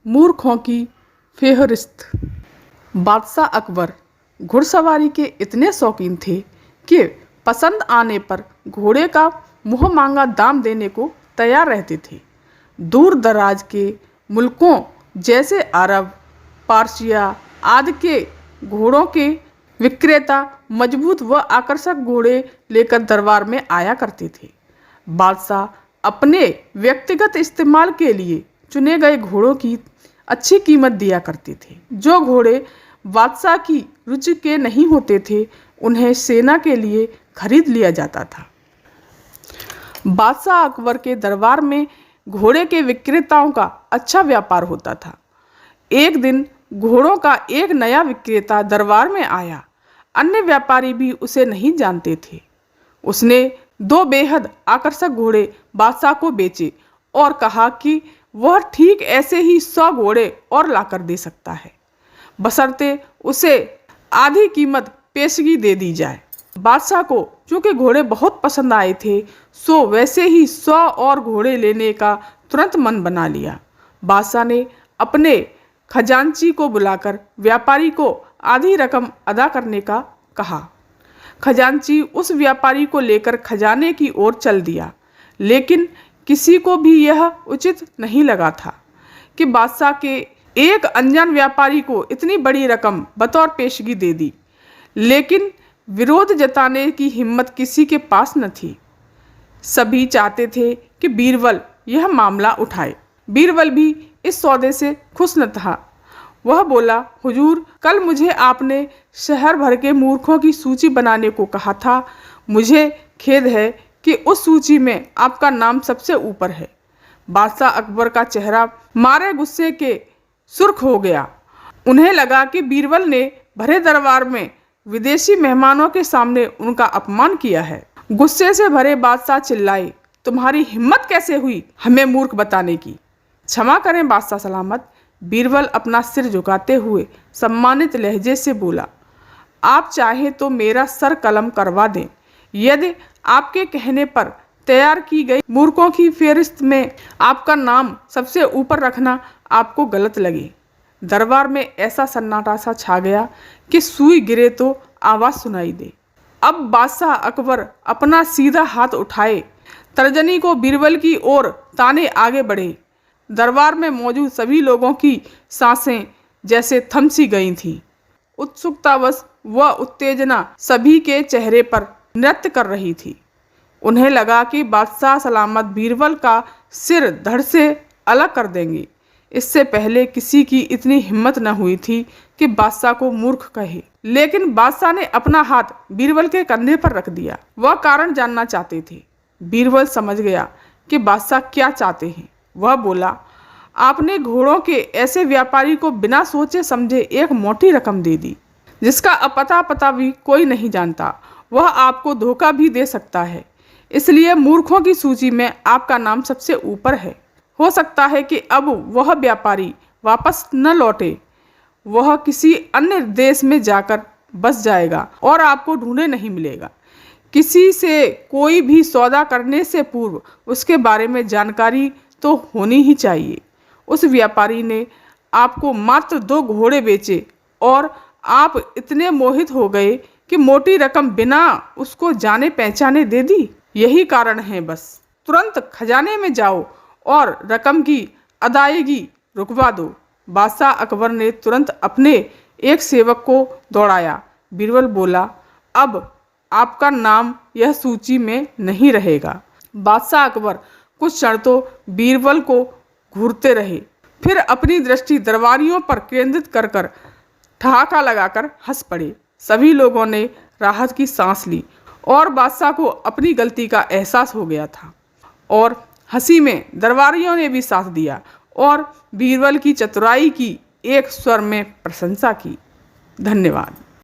मूर्खों की फेहरिस्त। बादशाह अकबर घुड़सवारी के इतने शौकीन थे कि पसंद आने पर घोड़े का मुँह मांगा दाम देने को तैयार रहते थे। दूर दराज के मुल्कों जैसे अरब, पारसिया आदि के घोड़ों के विक्रेता मजबूत व आकर्षक घोड़े लेकर दरबार में आया करते थे। बादशाह अपने व्यक्तिगत इस्तेमाल के लिए चुने गए घोड़ों की अच्छी कीमत दिया करते थे। जो घोड़े बादशाह की रुचि के नहीं होते थे उन्हें सेना के लिए खरीद लिया जाता था। बादशाह अकबर के दरबार में घोड़े के विक्रेताओं का अच्छा व्यापार होता था। एक दिन घोड़ों का एक नया विक्रेता दरबार में आया। अन्य व्यापारी भी उसे नहीं जानते थे। उसने 2 बेहद आकर्षक घोड़े बादशाह को बेचे और कहा कि वह ठीक ऐसे ही 100 घोड़े और लाकर दे सकता है, बशर्ते उसे आधी कीमत पेशगी दे दी जाए। बादशाह को चूंकि घोड़े बहुत पसंद आए थे, सो वैसे ही 100 और घोड़े लेने का तुरंत मन बना लिया। बादशाह ने अपने खजांची को बुलाकर व्यापारी को आधी रकम अदा करने का कहा। खजांची उस व्यापारी को लेकर खजाने की ओर चल दिया, लेकिन किसी को भी यह उचित नहीं लगा था कि बादशाह के एक अनजान व्यापारी को इतनी बड़ी रकम बतौर पेशगी दे दी। लेकिन विरोध जताने की हिम्मत किसी के पास न थी। सभी चाहते थे कि बीरबल यह मामला उठाए। बीरबल भी इस सौदे से खुश न था। वह बोला, हुजूर, कल मुझे आपने शहर भर के मूर्खों की सूची बनाने को कहा था। मुझे खेद है कि उस सूची में आपका नाम सबसे ऊपर है। बादशाह अकबर का चेहरा मारे गुस्से के सुर्ख हो गया। उन्हें लगा कि बीरबल ने भरे दरबार में विदेशी मेहमानों के सामने उनका अपमान किया है। गुस्से से भरे बादशाह चिल्लाए, तुम्हारी हिम्मत कैसे हुई हमें मूर्ख बताने की? क्षमा करें बादशाह सलामत। बीरबल अपना सिर झुकाते हुए सम्मानित लहजे से बोला, आप चाहे तो मेरा सर कलम करवा दें। यदि आपके कहने पर तैयार की गई मूर्खों की फेहरिस्त में आपका नाम सबसे ऊपर रखना आपको गलत लगे। दरबार में ऐसा सन्नाटा सा छा गया कि सुई गिरे तो आवाज़ सुनाई दे। अब बादशाह अकबर अपना सीधा हाथ उठाए तर्जनी को बीरबल की ओर ताने आगे बढ़े। दरबार में मौजूद सभी लोगों की सांसें जैसे थम सी गई थीं। उत्सुकतावश व उत्तेजना सभी के चेहरे पर नृत्य कर रही थी। उन्हें लगा कि बादशाह सलामत बीरबल का सिर धड़ से अलग कर देंगे। इससे पहले किसी की इतनी हिम्मत न हुई थी कि बादशाह को मूर्ख कहे। लेकिन बादशाह ने अपना हाथ बीरबल के कंधे पर रख दिया। वह कारण जानना चाहते थे। बीरबल समझ गया कि बादशाह क्या चाहते हैं। वह बोला, आपने घोड़ों के ऐसे व्यापारी को बिना सोचे समझे एक मोटी रकम दे दी, जिसका पता भी कोई नहीं जानता। वह आपको धोखा भी दे सकता है। इसलिए मूर्खों की सूची में आपका नाम सबसे ऊपर है। हो सकता है कि अब वह व्यापारी वापस न लौटे। वह किसी अन्य देश में जाकर बस जाएगा और आपको ढूंढे नहीं मिलेगा। किसी से कोई भी सौदा करने से पूर्व उसके बारे में जानकारी तो होनी ही चाहिए। उस व्यापारी ने आपको मात्र 2 घोड़े बेचे और आप इतने मोहित हो गए कि मोटी रकम बिना उसको जाने पहचाने दे दी। यही कारण है बस। तुरंत खजाने में जाओ और रकम की अदायगी रुकवा दो। बादशाह अकबर ने तुरंत अपने एक सेवक को दौड़ाया। बीरबल बोला, अब आपका नाम यह सूची में नहीं रहेगा। बादशाह अकबर कुछ क्षण तो बीरबल को घूरते रहे, फिर अपनी दृष्टि दरबारियों पर केंद्रित कर ठहाका लगाकर हंस पड़े। सभी लोगों ने राहत की सांस ली और बादशाह को अपनी गलती का एहसास हो गया था और हंसी में दरबारियों ने भी साथ दिया और बीरबल की चतुराई की एक स्वर में प्रशंसा की। धन्यवाद।